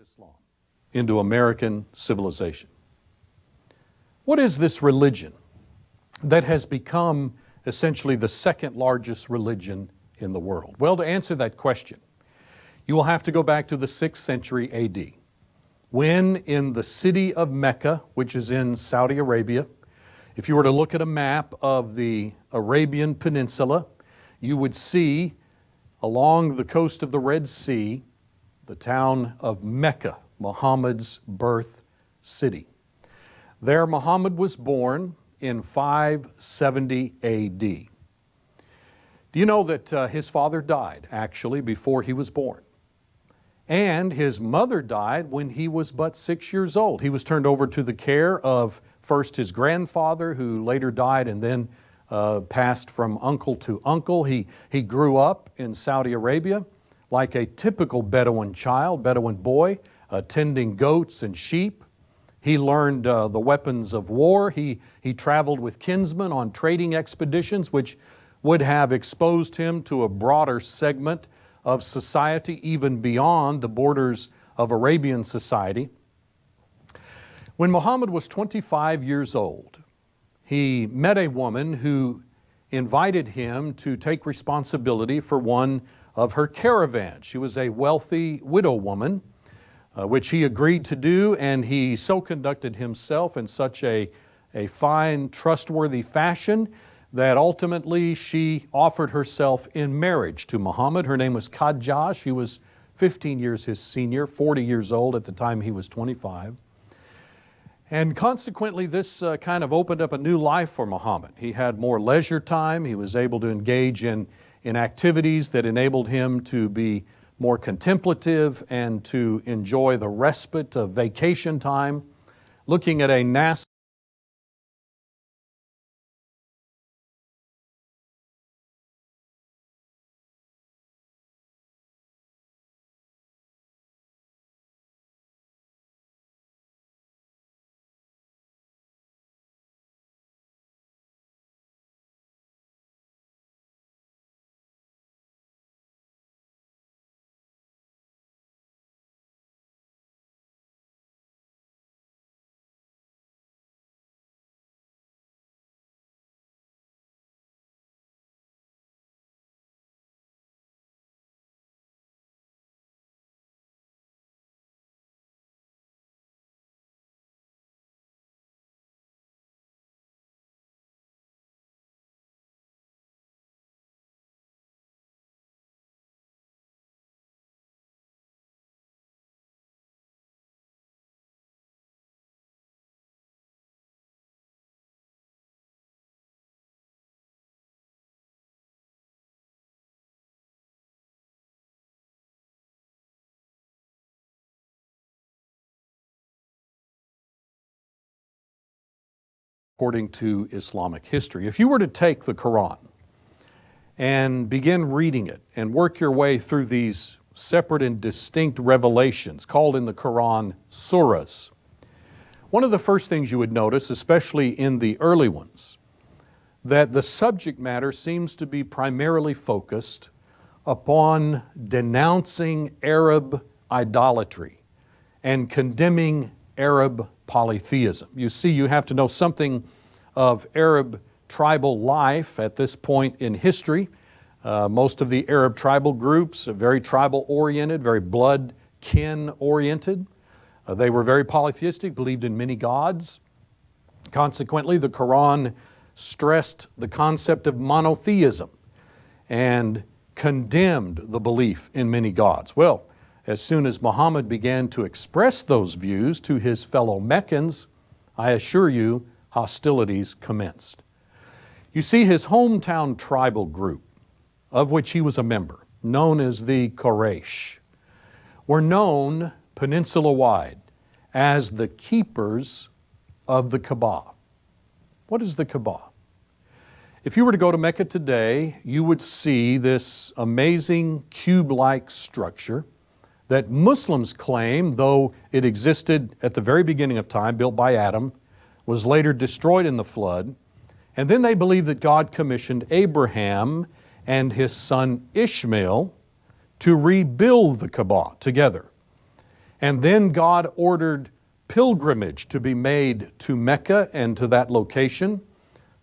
Islam into American civilization? What is this religion that has become essentially the second largest religion in the world? Well, to answer that question, you will have to go back to the 6th century AD, when in the city of Mecca, which is in Saudi Arabia, if you were to look at a map of the Arabian Peninsula, you would see along the coast of the Red Sea the town of Mecca, Muhammad's birth city. There Muhammad was born in 570 AD. Do you know that his father died actually before he was born? And his mother died when he was but 6 years old. He was turned over to the care of first his grandfather, who later died and then passed from uncle to uncle. He grew up in Saudi Arabia like a typical Bedouin child, Bedouin boy, tending goats and sheep. He learned the weapons of war. He traveled with kinsmen on trading expeditions, which would have exposed him to a broader segment of society, even beyond the borders of Arabian society. When Muhammad was 25 years old, he met a woman who invited him to take responsibility for one of her caravans. She was a wealthy widow woman, which he agreed to do, and he so conducted himself in such a fine, trustworthy fashion that ultimately she offered herself in marriage to Muhammad. Her name was Khadijah. She was 15 years his senior, 40 years old at the time he was 25. And consequently, this kind of opened up a new life for Muhammad. He had more leisure time. He was able to engage in activities that enabled him to be more contemplative and to enjoy the respite of vacation time, looking at a NASA according to Islamic history. If you were to take the Quran and begin reading it and work your way through these separate and distinct revelations called in the Quran surahs, one of the first things you would notice, especially in the early ones, that the subject matter seems to be primarily focused upon denouncing Arab idolatry and condemning Arab polytheism. You see, you have to know something of Arab tribal life at this point in history. Most of the Arab tribal groups are very tribal-oriented, very blood kin-oriented. They were very polytheistic, believed in many gods. Consequently, the Quran stressed the concept of monotheism and condemned the belief in many gods. Well, as soon as Muhammad began to express those views to his fellow Meccans, I assure you, hostilities commenced. You see, his hometown tribal group, of which he was a member, known as the Quraysh, were known peninsula-wide as the keepers of the Kaaba. What is the Kaaba? If you were to go to Mecca today, you would see this amazing cube-like structure that Muslims claim, though it existed at the very beginning of time, built by Adam, was later destroyed in the flood, and then they believe that God commissioned Abraham and his son Ishmael to rebuild the Kaaba together. And then God ordered pilgrimage to be made to Mecca and to that location,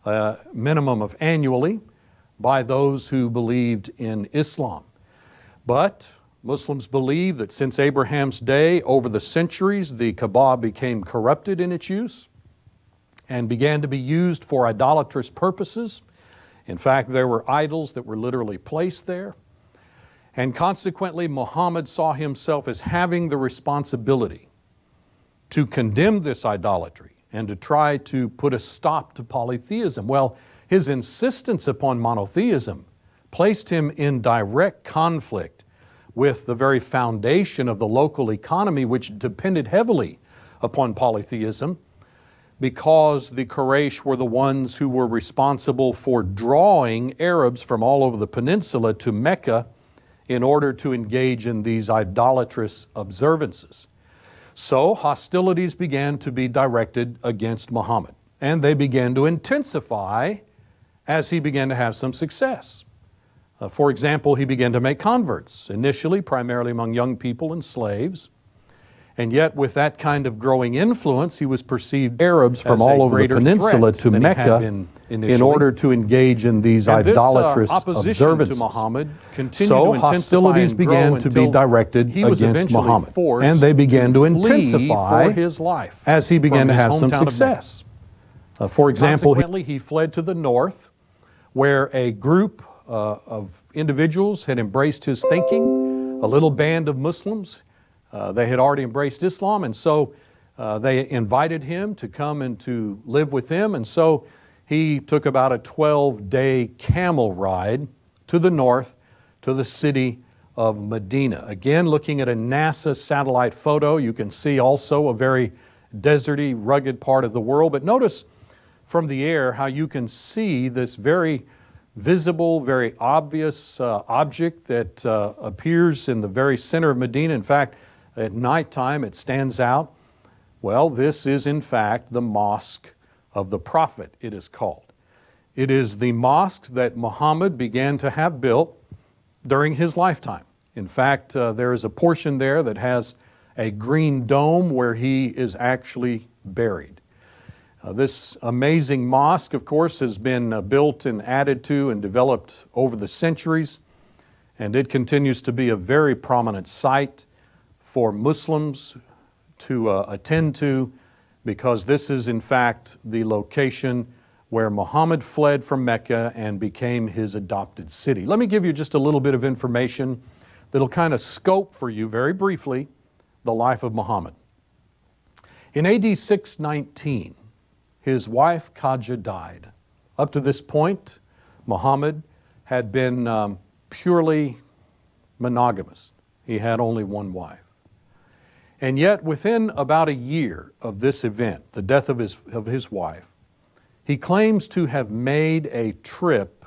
a minimum of annually, by those who believed in Islam. But Muslims believe that since Abraham's day, over the centuries, the Kaaba became corrupted in its use and began to be used for idolatrous purposes. In fact, there were idols that were literally placed there. And consequently, Muhammad saw himself as having the responsibility to condemn this idolatry and to try to put a stop to polytheism. Well, his insistence upon monotheism placed him in direct conflict with the very foundation of the local economy, which depended heavily upon polytheism, because the Quraysh were the ones who were responsible for drawing Arabs from all over the peninsula to Mecca in order to engage in these idolatrous observances. So hostilities began to be directed against Muhammad, and they began to intensify as he began to have some success. For example, he began to make converts, initially primarily among young people and slaves. And yet with that kind of growing influence, he was perceived Arabs from all over the peninsula to Mecca in order to engage in these idolatrous observances. To Muhammad continued so hostilities began to be directed against Muhammad, and they began to intensify for his life as he began to have some success. For example, he fled to the north, where a group of individuals had embraced his thinking, a little band of Muslims. They had already embraced Islam, and so they invited him to come and to live with them. And so he took about a 12-day camel ride to the north to the city of Medina. Again, looking at a NASA satellite photo, you can see also a very deserty, rugged part of the world. But notice from the air how you can see this very visible, very obvious object that appears in the very center of Medina. In fact, at nighttime it stands out. Well, this is in fact the Mosque of the Prophet, it is called. It is the mosque that Muhammad began to have built during his lifetime. In fact, there is a portion there that has a green dome where he is actually buried. This amazing mosque, of course, has been built and added to and developed over the centuries, and it continues to be a very prominent site for Muslims to attend to, because this is in fact the location where Muhammad fled from Mecca and became his adopted city. Let me give you just a little bit of information that'll kind of scope for you very briefly the life of Muhammad. In AD 619, his wife Khadija died. Up to this point, Muhammad had been purely monogamous. He had only one wife. And yet within about a year of this event, the death of his wife, he claims to have made a trip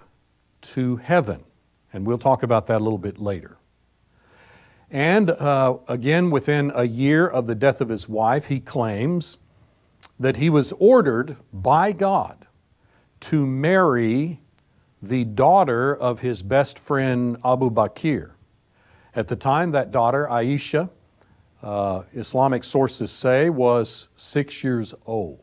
to heaven. And we'll talk about that a little bit later. And again, within a year of the death of his wife, he claims that he was ordered by God to marry the daughter of his best friend Abu Bakr. At the time, that daughter, Aisha, Islamic sources say, was 6 years old.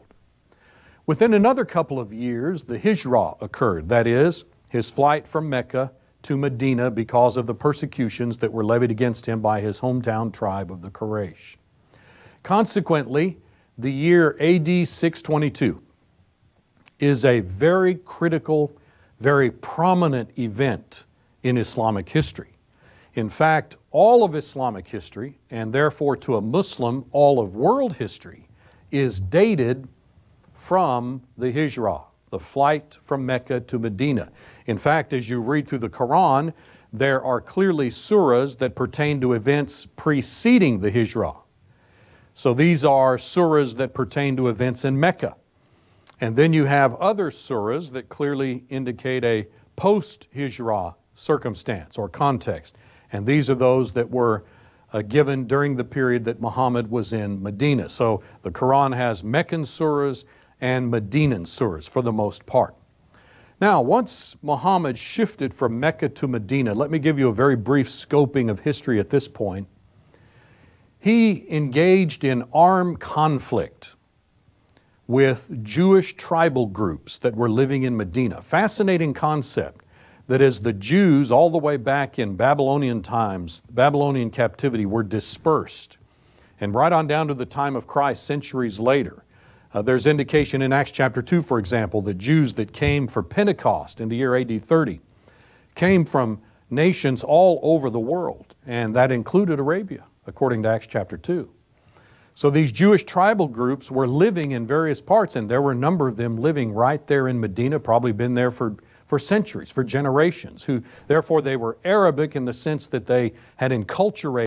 Within another couple of years, the Hijrah occurred. That is, his flight from Mecca to Medina because of the persecutions that were levied against him by his hometown tribe of the Quraysh. Consequently, the year AD 622 is a very critical, very prominent event in Islamic history. In fact, all of Islamic history, and therefore to a Muslim, all of world history, is dated from the Hijrah, the flight from Mecca to Medina. In fact, as you read through the Quran, there are clearly surahs that pertain to events preceding the Hijrah. So these are surahs that pertain to events in Mecca. And then you have other surahs that clearly indicate a post-Hijrah circumstance or context. And these are those that were given during the period that Muhammad was in Medina. So the Quran has Meccan surahs and Medinan surahs for the most part. Now, once Muhammad shifted from Mecca to Medina, let me give you a very brief scoping of history at this point. he engaged in armed conflict with Jewish tribal groups that were living in Medina. Fascinating concept that as the Jews all the way back in Babylonian times, Babylonian captivity, were dispersed, and right on down to the time of Christ, centuries later, there's indication in Acts chapter 2, for example, that Jews that came for Pentecost in the year AD 30 came from nations all over the world, and that included Arabia, according to Acts chapter 2. So these Jewish tribal groups were living in various parts, and there were a number of them living right there in Medina, probably been there for centuries, for generations, who therefore they were Arabic in the sense that they had enculturated